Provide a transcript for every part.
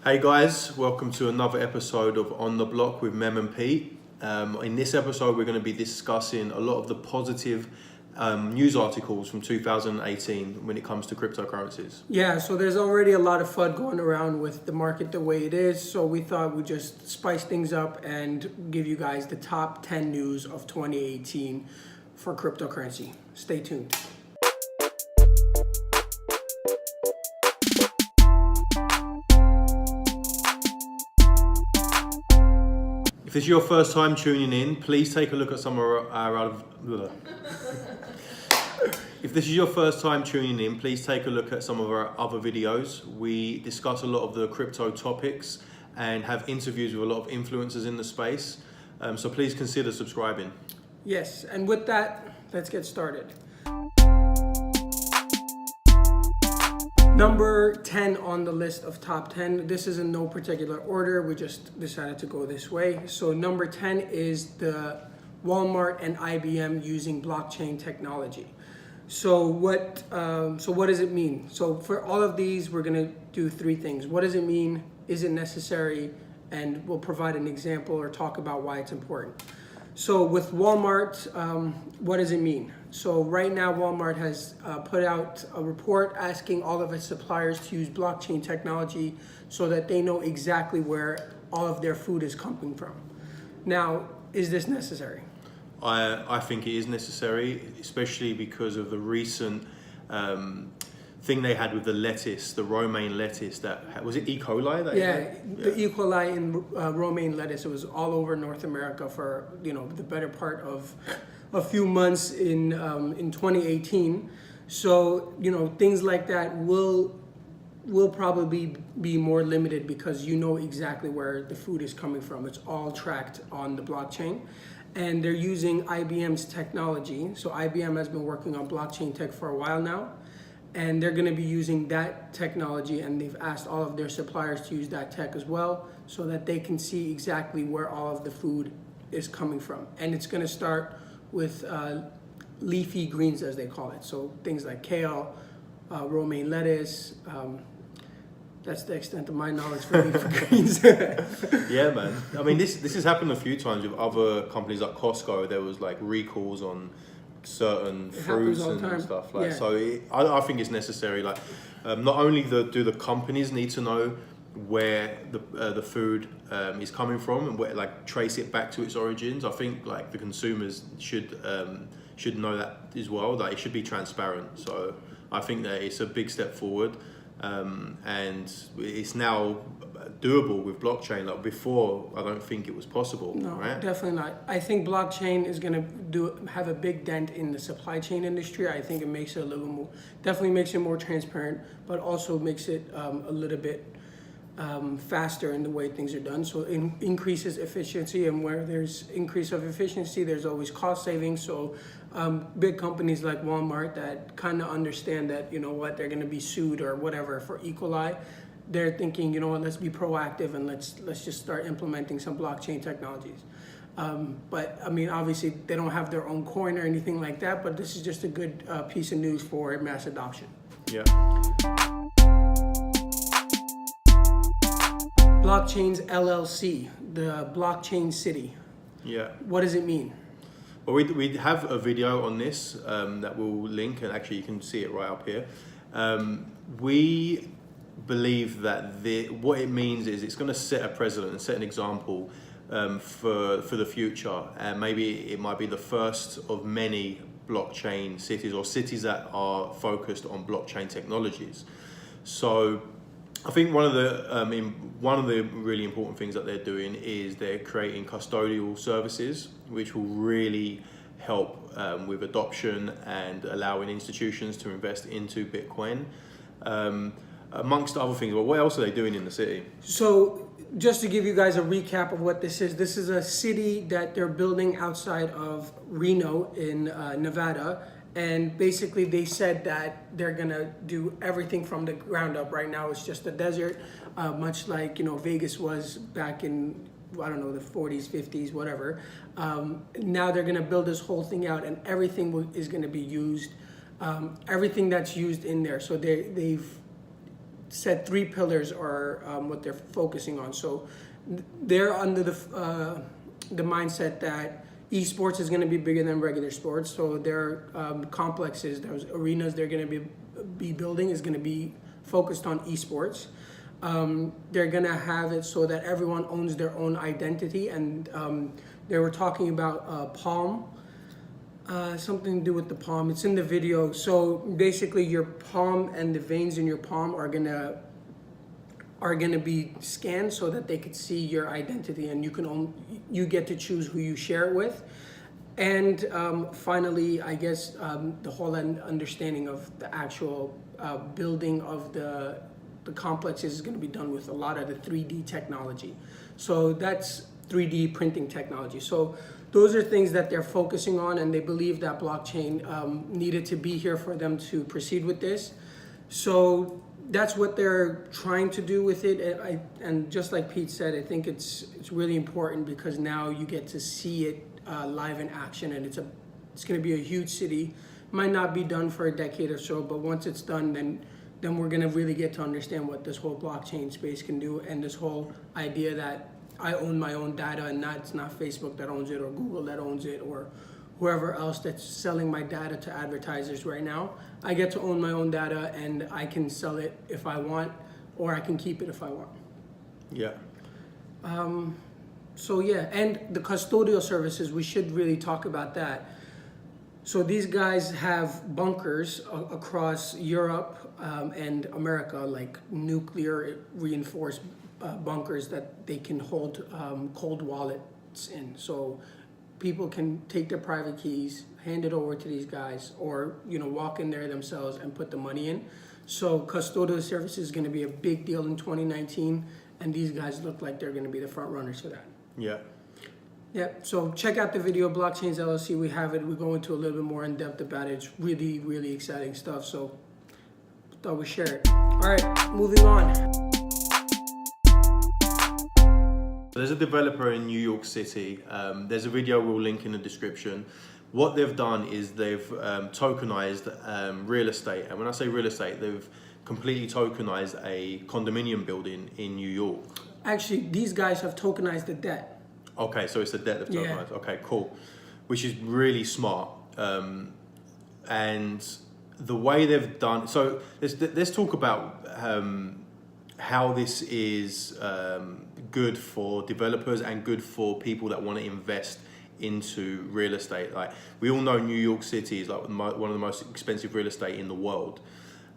Hey guys, welcome to another episode of On the Block with Mem and Pete. In this episode, we're going to be discussing a lot of the positive news articles from 2018 when it comes to cryptocurrencies. Yeah, so there's already a lot of FUD going around with the market the way it is. So we thought we'd just spice things up and give you guys the top 10 news of 2018 for cryptocurrency. Stay tuned. If this is your first time tuning in, please take a look at some of our If this is your first time tuning in, please take a look at some of our other videos. We discuss a lot of the crypto topics and have interviews with a lot of influencers in the space. So please consider subscribing. Yes, and with that, let's get started. Number 10 on the list of top 10. This is in no particular order. We just decided to go this way. So number 10 is the Walmart and IBM using blockchain technology. So what does it mean? So for all of these, we're gonna do three things. What does it mean? Is it necessary? And we'll provide an example or talk about why it's important. So with Walmart, what does it mean? So right now, Walmart has put out a report asking all of its suppliers to use blockchain technology so that they know exactly where all of their food is coming from. Now, is this necessary? I think it is necessary, especially because of the recent thing they had with the lettuce, the romaine lettuce. That was it, E. coli. The E. coli in romaine lettuce. It was all over North America for the better part of a few months in 2018. So things like that will probably be more limited because exactly where the food is coming from. It's all tracked on the blockchain. And they're using IBM's technology. So IBM has been working on blockchain tech for a while now. And they're going to be using that technology, and they've asked all of their suppliers to use that tech as well so that they can see exactly where all of the food is coming from. And it's going to start with leafy greens, as they call it. So things like kale, romaine lettuce. That's the extent of my knowledge for leafy greens. Yeah, man. I mean, this has happened a few times with other companies like Costco. There was like recalls on certain fruits and stuff like. Yeah. So I think it's necessary. Like, not only do the companies need to know where the food is coming from and where, like, trace it back to its origins. I think like the consumers should know that as well. That it should be transparent. So I think that it's a big step forward. And it's now doable with blockchain. Like before, I don't think it was possible. No, right? Definitely not. I think blockchain is going to have a big dent in the supply chain industry. I think it makes it definitely makes it more transparent, but also makes it a little bit faster in the way things are done. So it increases efficiency, and where there's increase of efficiency, there's always cost savings. So big companies like Walmart that kind of understand that, they're going to be sued or whatever for E. coli, they're thinking, let's be proactive and let's just start implementing some blockchain technologies. But I mean, obviously they don't have their own coin or anything like that, but this is just a good piece of news for mass adoption. Yeah. Blockchains LLC, the blockchain city. Yeah. What does it mean? Well, we have a video on this that we'll link, and actually you can see it right up here. We believe that what it means is it's going to set a precedent and set an example for the future, and maybe it might be the first of many blockchain cities or cities that are focused on blockchain technologies. So I think one of the really important things that they're doing is they're creating custodial services, which will really help with adoption and allowing institutions to invest into Bitcoin, amongst other things. Well, what else are they doing in the city? So just to give you guys a recap of what this is a city that they're building outside of Reno in Nevada. And basically they said that they're gonna do everything from the ground up. Right now it's just a desert, much like Vegas was back in, I don't know, the 40s, 50s, whatever. Now they're gonna build this whole thing out, and everything is gonna be used, everything that's used in there. So they've said 3 pillars are what they're focusing on. So they're under the mindset that esports is going to be bigger than regular sports. So their complexes, those arenas they're going to be building is going to be focused on esports. They're going to have it so that everyone owns their own identity, and they were talking about Palm, something to do with the palm. It's in the video. So basically your palm and the veins in your palm are gonna be scanned so that they could see your identity, and you get to choose who you share it with. And finally, I guess the whole understanding of the actual building of the complexes is going to be done with a lot of the 3D technology. So that's 3D printing technology. So those are things that they're focusing on, and they believe that blockchain needed to be here for them to proceed with this. So that's what they're trying to do with it. And just like Pete said, I think it's really important because now you get to see it live in action, and it's going to be a huge city. Might not be done for a decade or so, but once it's done, then we're going to really get to understand what this whole blockchain space can do, and this whole idea that I own my own data, and it's not Facebook that owns it or Google that owns it or whoever else that's selling my data to advertisers right now. I get to own my own data, and I can sell it if I want, or I can keep it if I want. Yeah. So yeah, and the custodial services, we should really talk about that. So these guys have bunkers across Europe and America, like nuclear reinforced bunkers that they can hold cold wallets in. So people can take their private keys, hand it over to these guys, or walk in there themselves and put the money in. So custodial services is going to be a big deal in 2019, and these guys look like they're going to be the front runners for that. Yeah. Yeah, so check out the video, Blockchains LLC. We have it. We go into a little bit more in depth about it. It's really, really exciting stuff. So thought we'd share it. All right, moving on. There's a developer in New York City. There's a video we'll link in the description. What they've done is they've tokenized real estate. And when I say real estate, they've completely tokenized a condominium building in New York. Actually, these guys have tokenized the debt. Okay, so it's the debt they've tokenized. Yeah. Okay, cool. Which is really smart. And the way they've done, so let's talk about how this is good for developers and good for people that want to invest into real estate. Like, we all know New York City is like one of the most expensive real estate in the world.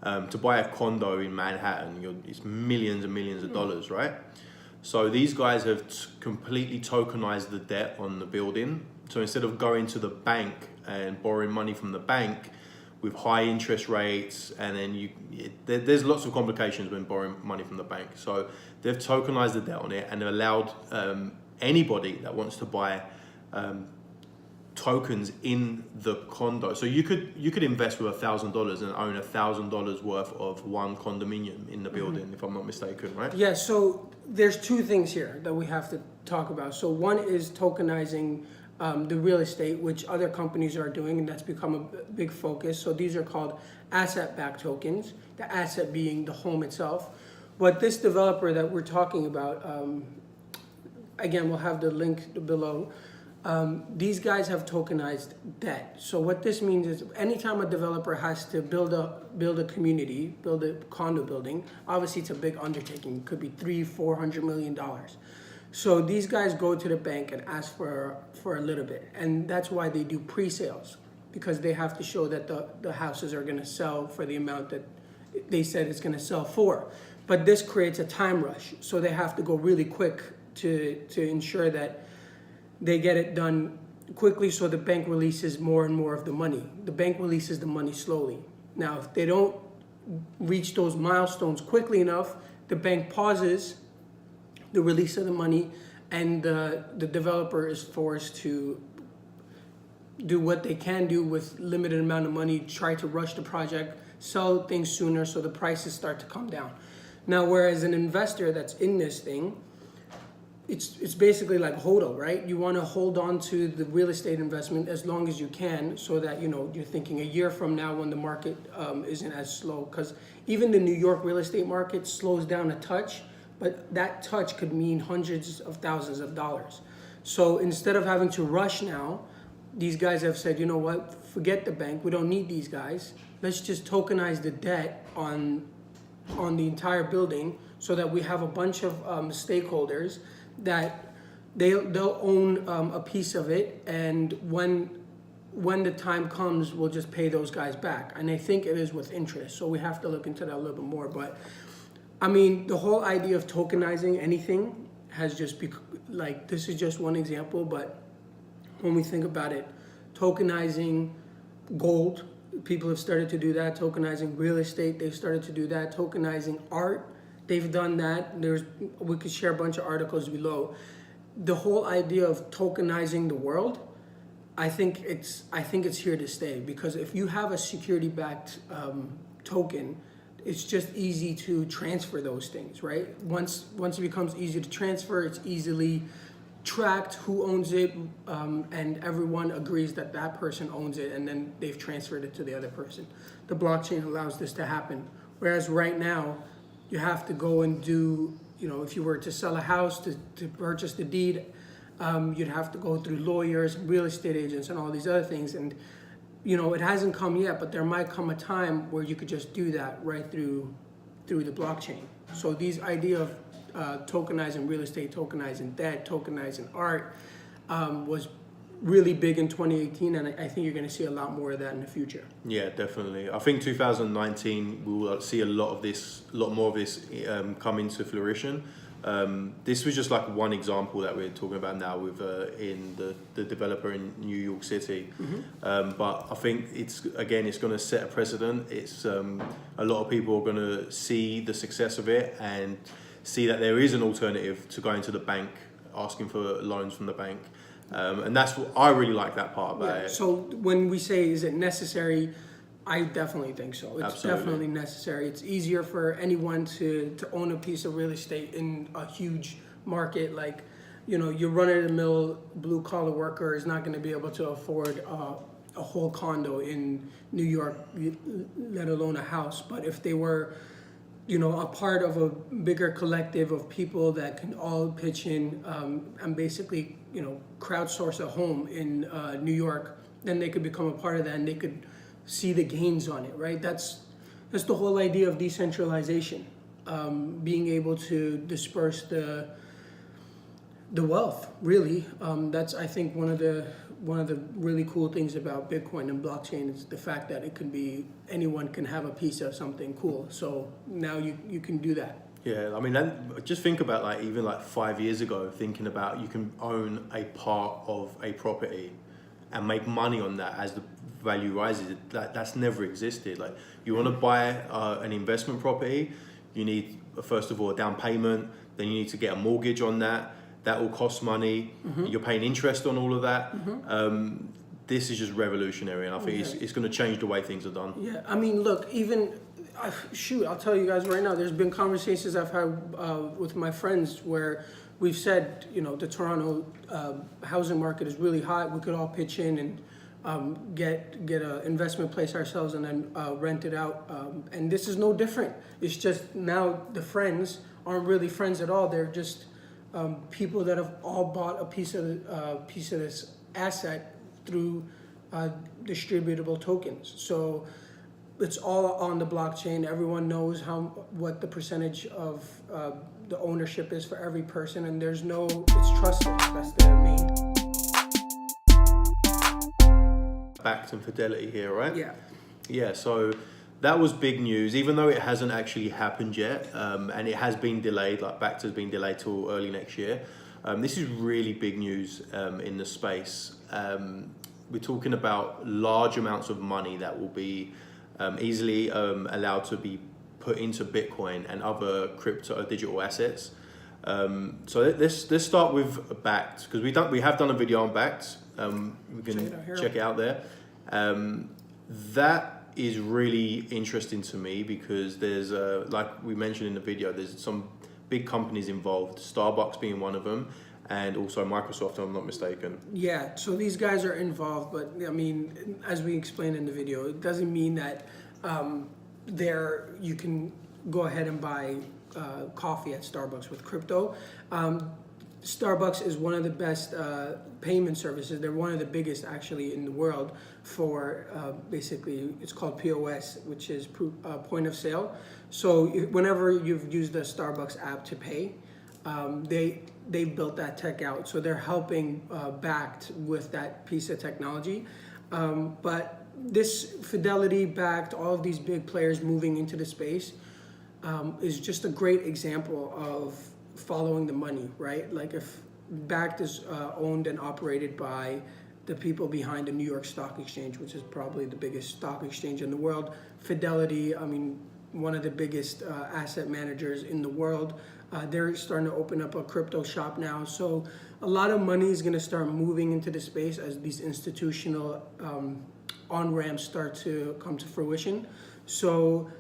To buy a condo in Manhattan, it's millions and millions of dollars, right? So these guys have completely tokenized the debt on the building. So instead of going to the bank and borrowing money from the bank with high interest rates, and then there's lots of complications when borrowing money from the bank. So they've tokenized the debt on it, and they've allowed anybody that wants to buy tokens in the condo. So you could invest with $1,000 and own $1,000 worth of one condominium in the building, if I'm not mistaken, right? Yeah, so there's two things here that we have to talk about. So one is tokenizing the real estate, which other companies are doing, and that's become a big focus. So these are called asset-backed tokens, the asset being the home itself. But this developer that we're talking about, again, we'll have the link below. These guys have tokenized debt. So what this means is anytime a developer has to build a community, build a condo building, obviously it's a big undertaking. It could be $300-400 million. So these guys go to the bank and ask for a little bit. And that's why they do pre-sales, because they have to show that the houses are going to sell for the amount that they said it's going to sell for. But this creates a time rush. So they have to go really quick to ensure that they get it done quickly, so the bank releases more and more of the money. The bank releases the money slowly. Now, if they don't reach those milestones quickly enough, the bank pauses the release of the money, and the developer is forced to do what they can do with limited amount of money, try to rush the project, sell things sooner so the prices start to come down. Now, whereas an investor that's in this thing, it's basically like HODL, right? You want to hold on to the real estate investment as long as you can, so that you're thinking a year from now when the market isn't as slow. Because even the New York real estate market slows down a touch, but that touch could mean hundreds of thousands of dollars. So instead of having to rush now, these guys have said, you know what, forget the bank, we don't need these guys. Let's just tokenize the debt on the entire building, so that we have a bunch of stakeholders that they'll own a piece of it, and when the time comes, we'll just pay those guys back. And I think it is with interest, so we have to look into that a little bit more. But I mean, the whole idea of tokenizing anything has just like, this is just one example, but when we think about it, tokenizing gold, people have started to do that. Tokenizing real estate, they've started to do that. Tokenizing art, they've done that. We could share a bunch of articles below. The whole idea of tokenizing the world, I think it's here to stay, because if you have a security-backed token, it's just easy to transfer those things, right? Once it becomes easy to transfer, it's easily tracked who owns it, and everyone agrees that that person owns it, and then they've transferred it to the other person. The blockchain allows this to happen. Whereas right now, you have to go and do, if you were to sell a house to purchase the deed, you'd have to go through lawyers, real estate agents, and all these other things. And it hasn't come yet, but there might come a time where you could just do that right through the blockchain. So these idea of tokenizing real estate, tokenizing debt, tokenizing art was really big in 2018, and I think you're going to see a lot more of that in the future. Yeah, definitely. I think 2019 we will see a lot more of this come into fruition. This was just like one example that we're talking about now with in the developer in New York City. But I think it's going to set a precedent. It's a lot of people are going to see the success of it and see that there is an alternative to going to the bank, asking for loans from the bank. And that's what I really like, that part about it. So when we say, is it necessary? I definitely think so. It's Absolutely. Definitely necessary. It's easier for anyone to own a piece of real estate in a huge market. Like, your run-of-the-mill blue-collar worker is not going to be able to afford a whole condo in New York, let alone a house. But if they were, a part of a bigger collective of people that can all pitch in and basically, crowdsource a home in New York, then they could become a part of that, and they could see the gains on it, right? That's the whole idea of decentralization, being able to disperse the wealth. Really, that's, I think, one of the really cool things about Bitcoin and blockchain is the fact that it can be, anyone can have a piece of something cool. So now you can do that. Yeah, I mean, just think about even 5 years ago, thinking about you can own a part of a property and make money on that as the value rises. That's never existed. Like, you want to buy an investment property, you need, first of all, a down payment, then you need to get a mortgage on that. That will cost money. You're paying interest on all of that. This is just revolutionary, and I think it's going to change the way things are done. Yeah, I mean, look, even, I'll tell you guys right now, there's been conversations I've had with my friends where we've said, the Toronto housing market is really hot. We could all pitch in and get an investment place ourselves and then rent it out. And this is no different. It's just now the friends aren't really friends at all. They're just people that have all bought a piece of this asset through distributable tokens. So it's all on the blockchain. Everyone knows what the percentage of the ownership is for every person, and it's trustless. That's the main. Bakkt and Fidelity here, right? Yeah. Yeah, so that was big news, even though it hasn't actually happened yet, and it has been delayed. Like, Bakkt has been delayed till early next year. This is really big news in the space. We're talking about large amounts of money that will be easily allowed to be put into Bitcoin and other crypto digital assets. So let's start with Bakkt, because we have done a video on Bakkt. We can check it out there. That is really interesting to me because there's like we mentioned in the video, there's some big companies involved, Starbucks being one of them, and also Microsoft, if I'm not mistaken. Yeah, so these guys are involved, but I mean, as we explained in the video, it doesn't mean that you can go ahead and buy coffee at Starbucks with crypto. Starbucks is one of the best payment services. They're one of the biggest actually in the world for basically, it's called POS, which is point of sale. So whenever you've used the Starbucks app to pay, they built that tech out. So they're helping Bakkt with that piece of technology. But this Fidelity, Bakkt, all of these big players moving into the space is just a great example of following the money, right? Like if Bakkt is owned and operated by the people behind the New York Stock Exchange, which is probably the biggest stock exchange in the world. Fidelity, I mean, one of the biggest asset managers in the world. They're starting to open up a crypto shop now. So a lot of money is going to start moving into the space as these institutional on-ramps start to come to fruition. So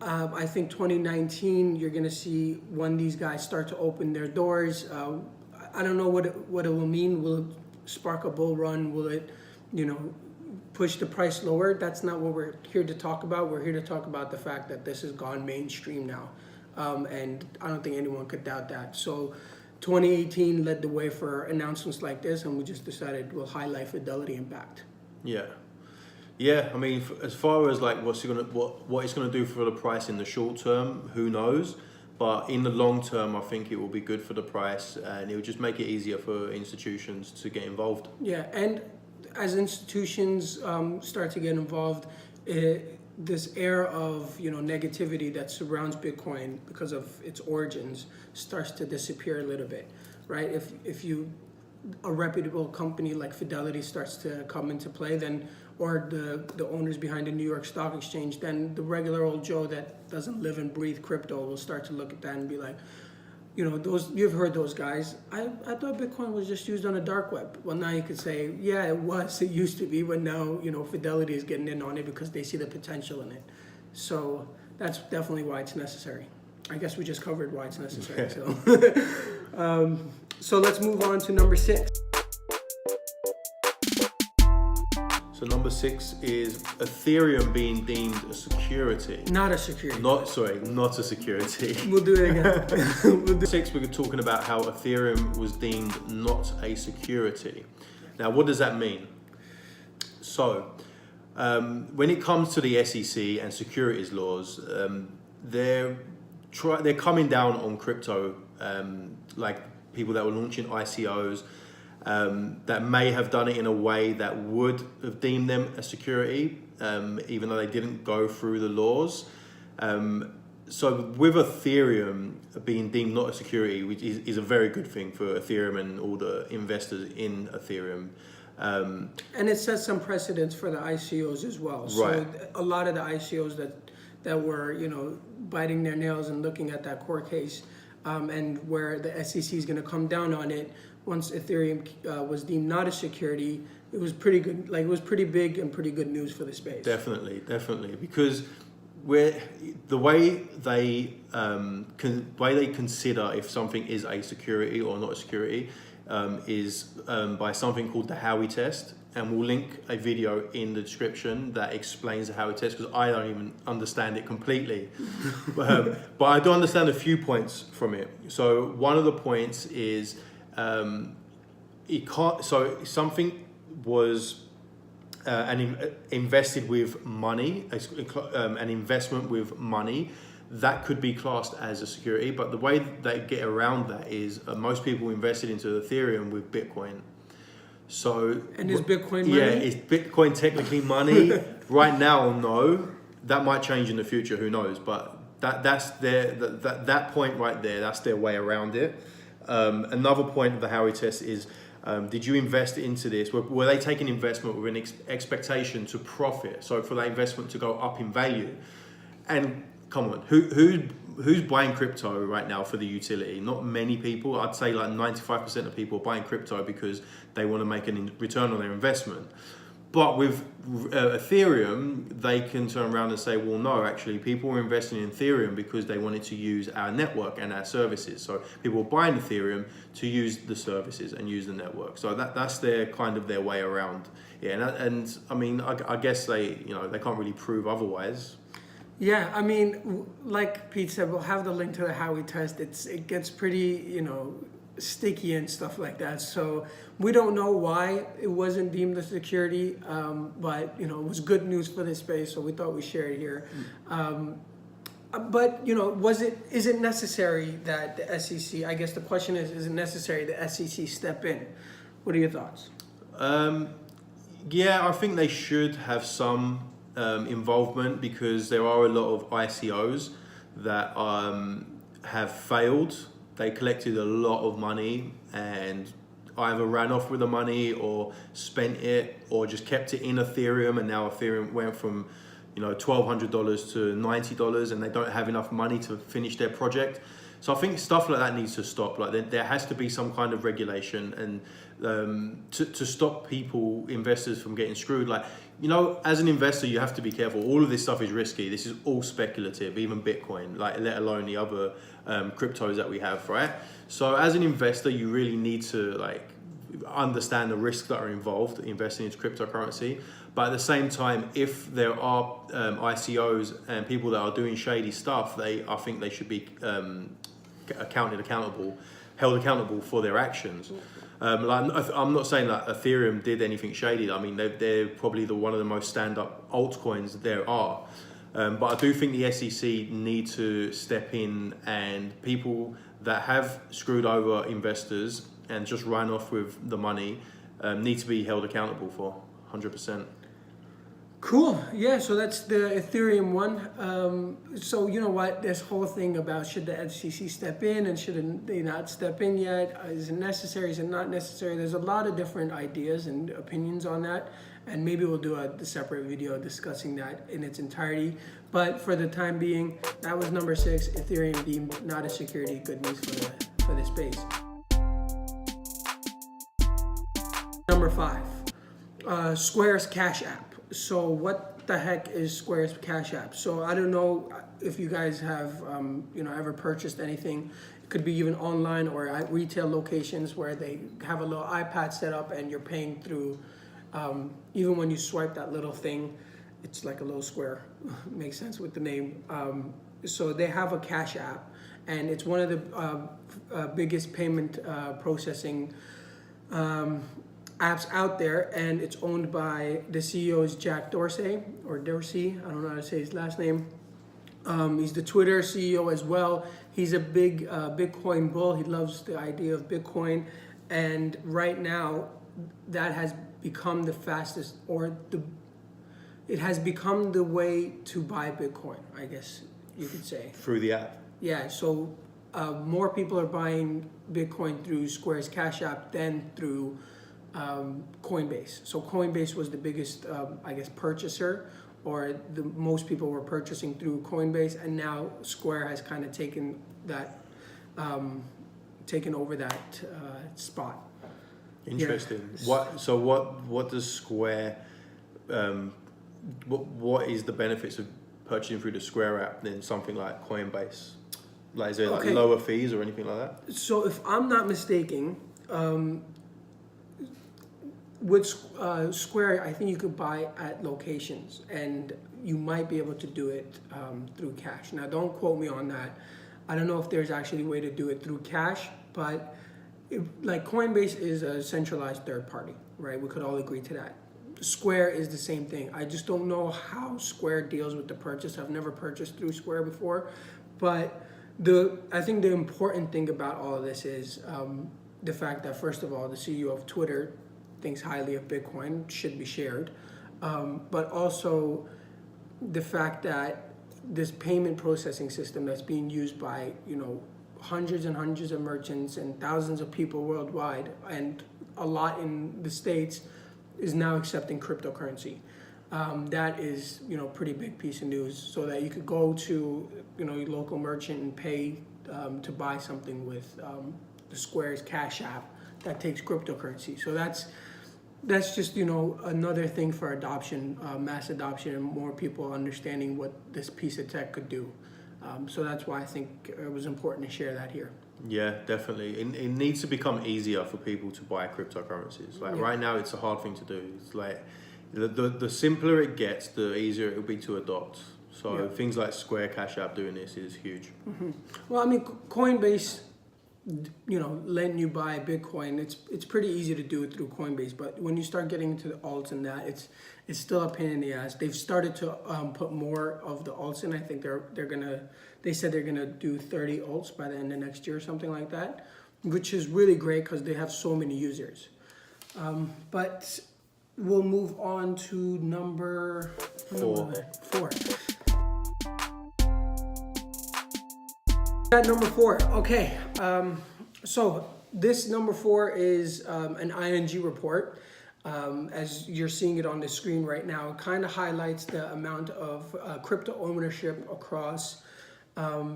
I think 2019, you're going to see when these guys start to open their doors. I don't know what it will mean. Will it spark a bull run? Will it, push the price lower? That's not what we're here to talk about. We're here to talk about the fact that this has gone mainstream now. And I don't think anyone could doubt that. So 2018 led the way for announcements like this, and we just decided we'll highlight Fidelity and Bakkt. Yeah, I mean, as far as like what it's gonna do for the price in the short term, who knows? But in the long term, I think it will be good for the price, and it will just make it easier for institutions to get involved. Yeah, and as institutions start to get involved, this air of negativity that surrounds Bitcoin because of its origins starts to disappear a little bit, right? If a reputable company like Fidelity starts to come into play, then or the owners behind the New York Stock Exchange, then the regular old Joe that doesn't live and breathe crypto will start to look at that and be like, you've heard those guys. I thought Bitcoin was just used on the dark web. Well, now you could say, yeah, it used to be, but now, Fidelity is getting in on it because they see the potential in it. So that's definitely why it's necessary. I guess we just covered why it's necessary. So let's move on to number 6. So number 6 is Ethereum being deemed a security. Not a security. Not a security. We'll do it again. 6, we're talking about how Ethereum was deemed not a security. Now, what does that mean? So, when it comes to the SEC and securities laws, they're coming down on crypto, like people that were launching ICOs, that may have done it in a way that would have deemed them a security, even though they didn't go through the laws. So with Ethereum being deemed not a security, which is a very good thing for Ethereum and all the investors in Ethereum. And it sets some precedents for the ICOs as well. Right. So a lot of the ICOs that were, biting their nails and looking at that court case, and where the SEC is going to come down on it. Once Ethereum was deemed not a security, it was pretty good. Like, it was pretty big and pretty good news for the space. Definitely, because the way they consider if something is a security or not a security is by something called the Howey test, and we'll link a video in the description that explains the Howey test, because I don't even understand it completely, but I do understand a few points from it. So one of the points is something was invested with money, an investment with money, that could be classed as a security. But the way they get around that is most people invested into Ethereum with Bitcoin. So, and is Bitcoin money? Yeah, is Bitcoin technically money? Right now, no. That might change in the future. Who knows? But that's that point right there. That's their way around it. Another point of the Howey test is, did you invest into this? Were they taking investment with an expectation to profit? So for that investment to go up in value? And come on, who's buying crypto right now for the utility? Not many people. I'd say like 95% of people are buying crypto because they want to make a return on their investment. But with Ethereum, they can turn around and say, well, no, actually, people were investing in Ethereum because they wanted to use our network and our services. So people were buying Ethereum to use the services and use the network. So that's their kind of their way around. Yeah, and I mean, I guess they can't really prove otherwise. Yeah, I mean, like Pete said, we'll have the link to the Howey test. It gets pretty, sticky and stuff like that. So we don't know why it wasn't deemed a security, but it was good news for this space, so we thought we'd share it here. But is it necessary that the SEC? I guess the question is it necessary the SEC step in? What are your thoughts? Yeah, I think they should have some involvement, because there are a lot of ICOs that have failed. They collected a lot of money and either ran off with the money or spent it or just kept it in Ethereum, and now Ethereum went from $1,200 to $90 and they don't have enough money to finish their project. So I think stuff like that needs to stop. Like there has to be some kind of regulation and to stop investors from getting screwed. Like, as an investor, you have to be careful. All of this stuff is risky. This is all speculative, even Bitcoin, like let alone the other cryptos that we have, right? So as an investor, you really need to understand the risks that are involved investing into cryptocurrency. But at the same time, if there are ICOs and people that are doing shady stuff, I think they should be held accountable for their actions. I'm not saying that Ethereum did anything shady. I mean, they're probably one of the most stand-up altcoins there are. But I do think the SEC need to step in, and people that have screwed over investors and just ran off with the money need to be held accountable for 100%. Cool. Yeah, so that's the Ethereum one. So you know what? This whole thing about should the SEC step in and should they not step in yet? Is it necessary? Is it not necessary? There's a lot of different ideas and opinions on that. And maybe we'll do a separate video discussing that in its entirety. But for the time being, that was number 6, Ethereum deemed not a security. Good news for the space. Number 5, Square's Cash App. So what the heck is Square's Cash App? So I don't know if you guys have ever purchased anything. It could be even online or at retail locations where they have a little iPad set up and you're paying through. Even when you swipe that little thing, it's like a little square. Makes sense with the name. So they have a Cash App, and it's one of the biggest payment processing apps out there, and it's owned by the CEO is Jack Dorsey, I don't know how to say his last name. He's the Twitter CEO as well. He's a big Bitcoin bull. He loves the idea of Bitcoin, and right now that has become the fastest, it has become the way to buy Bitcoin, I guess you could say. Through the app. Yeah, so more people are buying Bitcoin through Square's Cash App than through Coinbase. So Coinbase was the biggest, purchaser, or the most people were purchasing through Coinbase, and now Square has kind of taken over that spot. Interesting. Yeah. What does Square? What is the benefits of purchasing through the Square app than something like Coinbase? Like, is there lower fees or anything like that? So if I'm not mistaken, with Square, I think you could buy at locations, and you might be able to do it through cash. Now, don't quote me on that. I don't know if there's actually a way to do it through cash, but Coinbase is a centralized third party, right? We could all agree to that. Square is the same thing. I just don't know how Square deals with the purchase. I've never purchased through Square before, but I think the important thing about all of this is the fact that, first of all, the CEO of Twitter thinks highly of Bitcoin, should be shared, but also the fact that this payment processing system that's being used by hundreds and hundreds of merchants and thousands of people worldwide, and a lot in the States, is now accepting cryptocurrency. That is, pretty big piece of news. So that you could go to, your local merchant and pay to buy something with the Square's Cash App that takes cryptocurrency. So that's that's just, you know, another thing for adoption, mass adoption, and more people understanding what this piece of tech could do. So that's why I think it was important to share that here. Yeah, definitely. It needs to become easier for people to buy cryptocurrencies. Like right now, it's a hard thing to do. It's like the simpler it gets, the easier it will be to adopt. So things like Square Cash App doing this is huge. Mm-hmm. Well, I mean, Coinbase, you know, letting you buy Bitcoin, it's pretty easy to do it through Coinbase. But when you start getting into the alts and that, it's still a pain in the ass. They've started to put more of the alts in. I think they said they're gonna do 30 alts by the end of next year or something like that, which is really great because they have so many users. But we'll move on to number 4. At number 4, okay. So this number 4 is an ING report. As you're seeing it on the screen right now, it kind of highlights the amount of crypto ownership across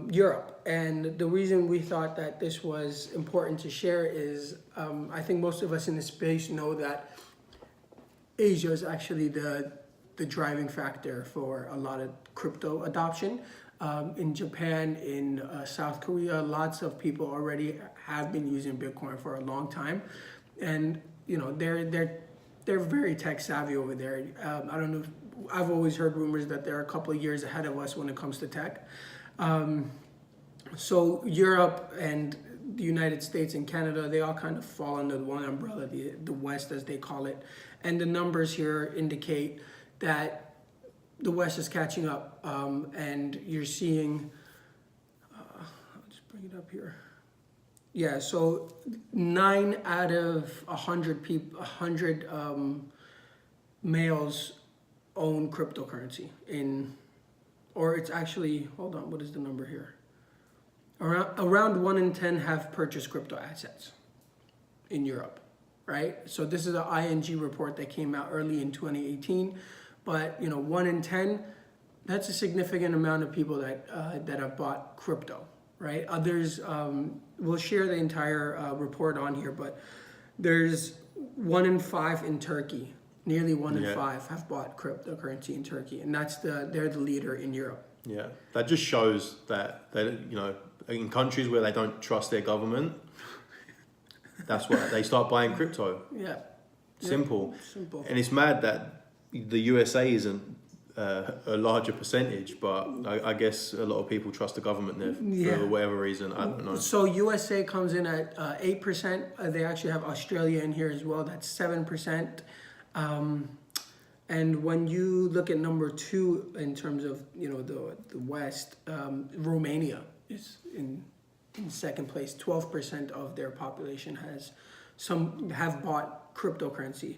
Europe. And the reason we thought that this was important to share is I think most of us in the space know that Asia is actually the driving factor for a lot of crypto adoption. In Japan, in South Korea, lots of people already have been using Bitcoin for a long time, and you know they're very tech savvy over there. I don't know. I've always heard rumors that they're a couple of years ahead of us when it comes to tech. So Europe and the United States and Canada, they all kind of fall under one umbrella, the West as they call it, and the numbers here indicate that the West is catching up, and you're seeing, I'll just bring it up here. Yeah, so 9 out of 100 people, 100 males own cryptocurrency or it's actually, hold on, what is the number here? Around 1 in 10 have purchased crypto assets in Europe, right? So this is an ING report that came out early in 2018. But you know, 1 in 10, that's a significant amount of people that have bought crypto, right? Others, we'll share the entire report on here, but there's 1 in 5 in Turkey. Nearly 1 in 5 have bought cryptocurrency in Turkey, and they're the leader in Europe. Yeah, that just shows that you know, in countries where they don't trust their government, that's why they start buying crypto. Yeah, simple. And it's mad that the USA isn't a larger percentage, but I guess a lot of people trust the government there for whatever reason. I don't know. So USA comes in at 8%. They actually have Australia in here as well. That's 7%. And when you look at number 2 in terms of, you know, the West, Romania is in second place. 12% of their population have bought cryptocurrency.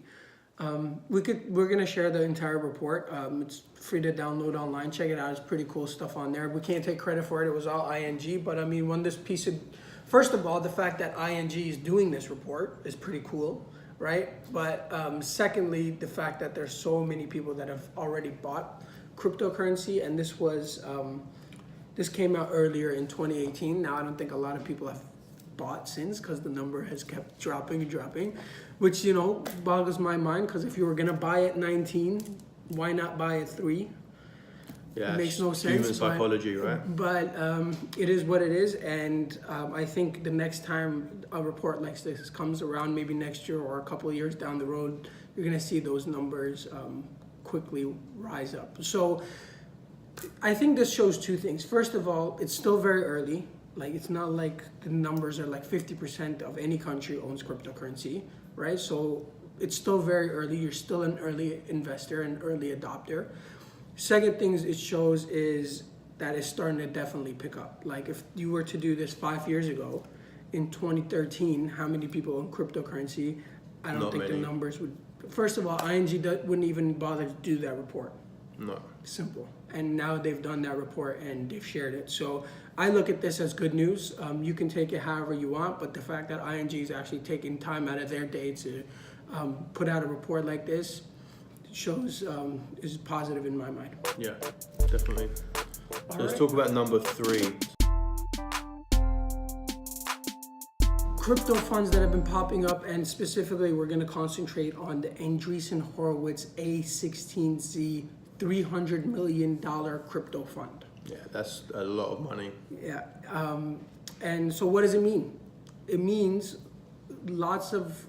We're gonna share the entire report. It's free to download online. Check it out. It's pretty cool stuff on there. We can't take credit for it. It was all ING. But I mean, when this piece of, first of all, the fact that ING is doing this report is pretty cool, right? But secondly, the fact that there's so many people that have already bought cryptocurrency, and this came out earlier in 2018. Now I don't think a lot of people have bought since, because the number has kept dropping and dropping, which, you know, boggles my mind, because if you were gonna buy at 19, why not buy at 3? Yeah, it makes no sense. Human psychology, right? But it is what it is, and I think the next time a report like this comes around, maybe next year or a couple of years down the road, you're gonna see those numbers quickly rise up. So I think this shows 2 things. First of all, it's still very early. Like, it's not like the numbers are like 50% of any country owns cryptocurrency, right? So it's still very early. You're still an early investor, an early adopter. Second things it shows is that it's starting to definitely pick up. Like, if you were to do this 5 years ago, in 2013, how many people own cryptocurrency? I don't think the numbers would. First of all, ING wouldn't even bother to do that report. No. Simple. And now they've done that report and they've shared it. So I look at this as good news. You can take it however you want, but the fact that ING is actually taking time out of their day to put out a report like this shows is positive in my mind. Yeah, definitely. So let's talk about number 3. crypto funds that have been popping up, and specifically we're going to concentrate on the Andreessen Horowitz A16Z $300 million crypto fund. Yeah, that's a lot of money. Yeah. And so what does it mean? It means lots of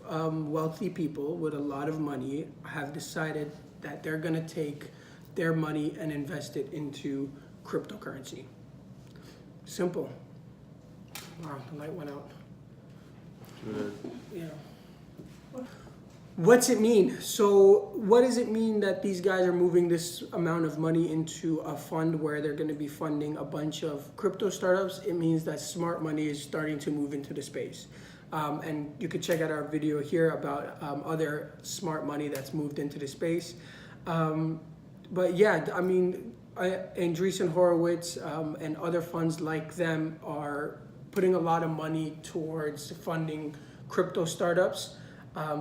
wealthy people with a lot of money have decided that they're going to take their money and invest it into cryptocurrency. Simple. Wow, the light went out. Yeah. What's it mean? So what does it mean that these guys are moving this amount of money into a fund where they're going to be funding a bunch of crypto startups? It means that smart money is starting to move into the space. And you could check out our video here about other smart money that's moved into the space. But yeah, I mean, Andreessen Horowitz and other funds like them are putting a lot of money towards funding crypto startups.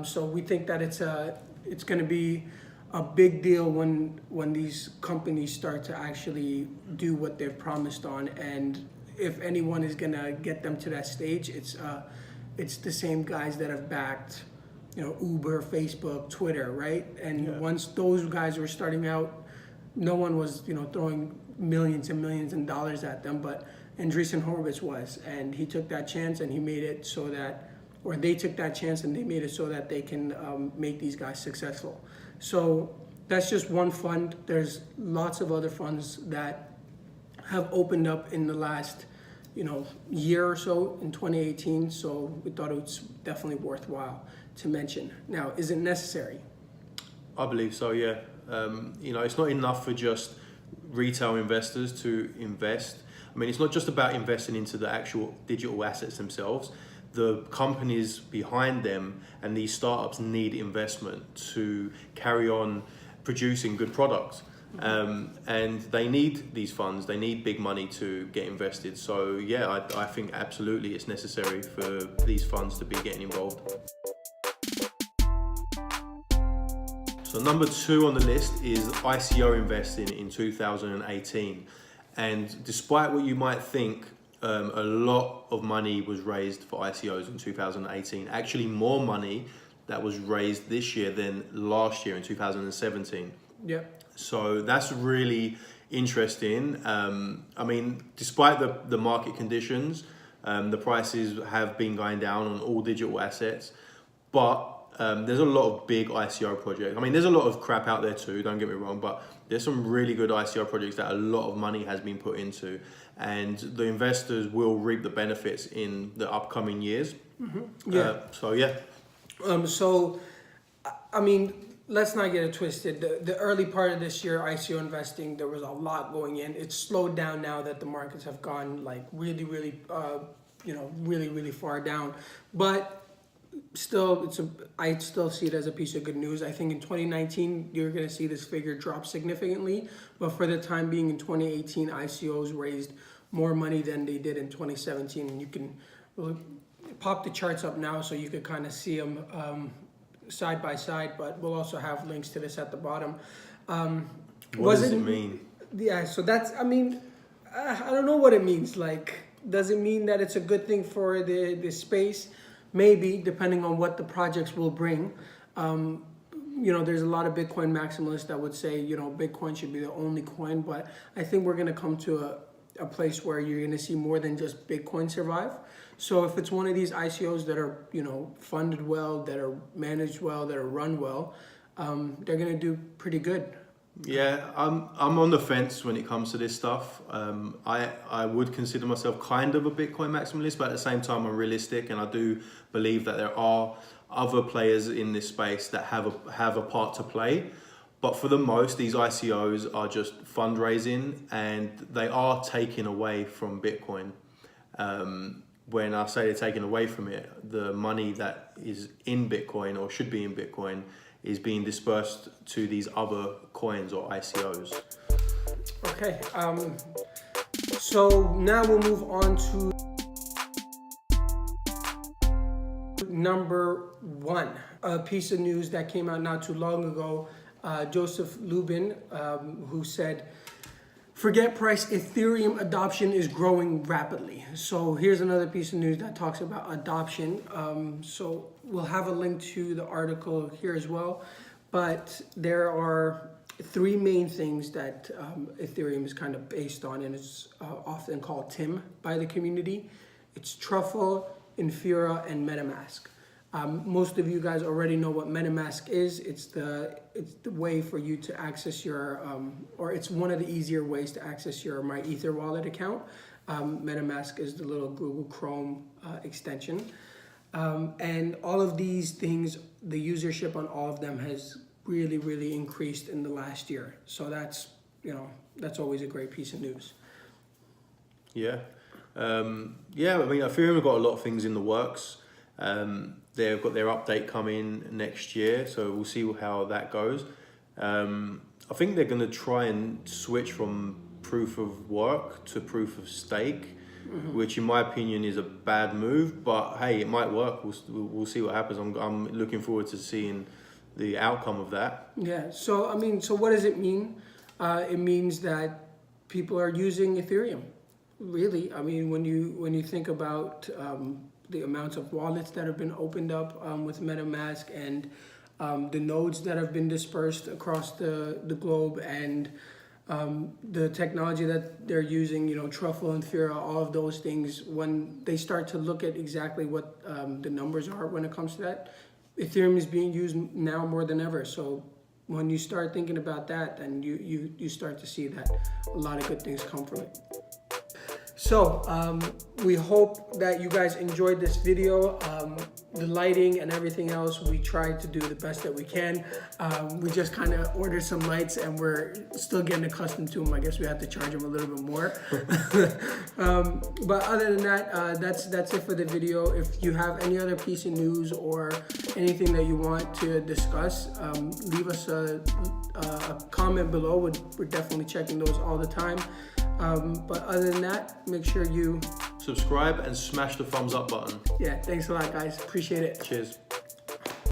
So we think that it's going to be a big deal when these companies start to actually do what they've promised on. And if anyone is going to get them to that stage, it's the same guys that have backed, Uber, Facebook, Twitter, right? And once those guys were starting out, no one was, throwing millions and millions of dollars at them, but Andreessen Horowitz was, and he took that chance and he made it so that, or they took that chance and they made it so that they can make these guys successful. So that's just one fund. There's lots of other funds that have opened up in the last, year or so in 2018. So we thought it was definitely worthwhile to mention. Now, is it necessary? I believe so, yeah. It's not enough for just retail investors to invest. I mean, it's not just about investing into the actual digital assets themselves. The companies behind them and these startups need investment to carry on producing good products. And they need these funds, they need big money to get invested. So yeah, I think absolutely it's necessary for these funds to be getting involved. So number 2 on the list is ICO investing in 2018. And despite what you might think, a lot of money was raised for ICOs in 2018. Actually, more money that was raised this year than last year in 2017. Yeah. So that's really interesting. I mean, despite the market conditions, the prices have been going down on all digital assets, but there's a lot of big ICO projects. I mean, there's a lot of crap out there too, don't get me wrong, but there's some really good ICO projects that a lot of money has been put into, and the investors will reap the benefits in the upcoming years. Mm-hmm. Yeah. So I mean, let's not get it twisted. The early part of this year, ICO investing, there was a lot going in. It's slowed down now that the markets have gone like really, really, really far down. But still, I still see it as a piece of good news. I think in 2019, you're going to see this figure drop significantly. But for the time being, in 2018, ICOs raised more money than they did in 2017. And you can pop the charts up now so you could kind of see them side by side. But we'll also have links to this at the bottom. what does it mean? Yeah, so that's, I mean, I don't know what it means. Like, does it mean that it's a good thing for the space? Maybe, depending on what the projects will bring. There's a lot of Bitcoin maximalists that would say, Bitcoin should be the only coin, but I think we're going to come to a place where you're going to see more than just Bitcoin survive. So if it's one of these ICOs that are, funded well, that are managed well, that are run well, they're going to do pretty good. Yeah, I'm on the fence when it comes to this stuff. I would consider myself kind of a Bitcoin maximalist, but at the same time I'm realistic, and I do believe that there are other players in this space that have a part to play. But for the most, these ICOs are just fundraising, and they are taking away from Bitcoin. When I say they're taking away from it, the money that is in Bitcoin or should be in Bitcoin is being dispersed to these other coins or ICOs. Okay, so now we'll move on to number 1, a piece of news that came out not too long ago. Joseph Lubin, who said forget price, Ethereum adoption is growing rapidly. So here's another piece of news that talks about adoption. So we'll have a link to the article here as well. But there are three main things that Ethereum is kind of based on, and it's often called TIM by the community. It's Truffle, Infura, and MetaMask. Most of you guys already know what MetaMask is. It's the way for you to access your, or it's one of the easier ways to access your My Ether wallet account. MetaMask is the little Google Chrome extension. And all of these things, the usership on all of them has really, really increased in the last year. So that's, that's always a great piece of news. Yeah. I mean, Ethereum have got a lot of things in the works. They've got their update coming next year, so we'll see how that goes. I think they're going to try and switch from proof of work to proof of stake, which in my opinion is a bad move, but hey, it might work. We'll see what happens. I'm looking forward to seeing the outcome of that. Yeah, so I mean, so what does it mean? It means that people are using Ethereum. Really, I mean, when you think about the amounts of wallets that have been opened up with MetaMask and the nodes that have been dispersed across the globe, and the technology that they're using, Truffle and Infura, all of those things, when they start to look at exactly what the numbers are when it comes to that, Ethereum is being used now more than ever. So when you start thinking about that, then you start to see that a lot of good things come from it. So we hope that you guys enjoyed this video. The lighting and everything else, we tried to do the best that we can. We just kind of ordered some lights and we're still getting accustomed to them. I guess we have to charge them a little bit more. But other than that, that's it for the video. If you have any other piece of news or anything that you want to discuss, leave us a comment below. We're definitely checking those all the time. But other than that, make sure you subscribe and smash the thumbs up button. Yeah, thanks a lot, guys. Appreciate it. Cheers.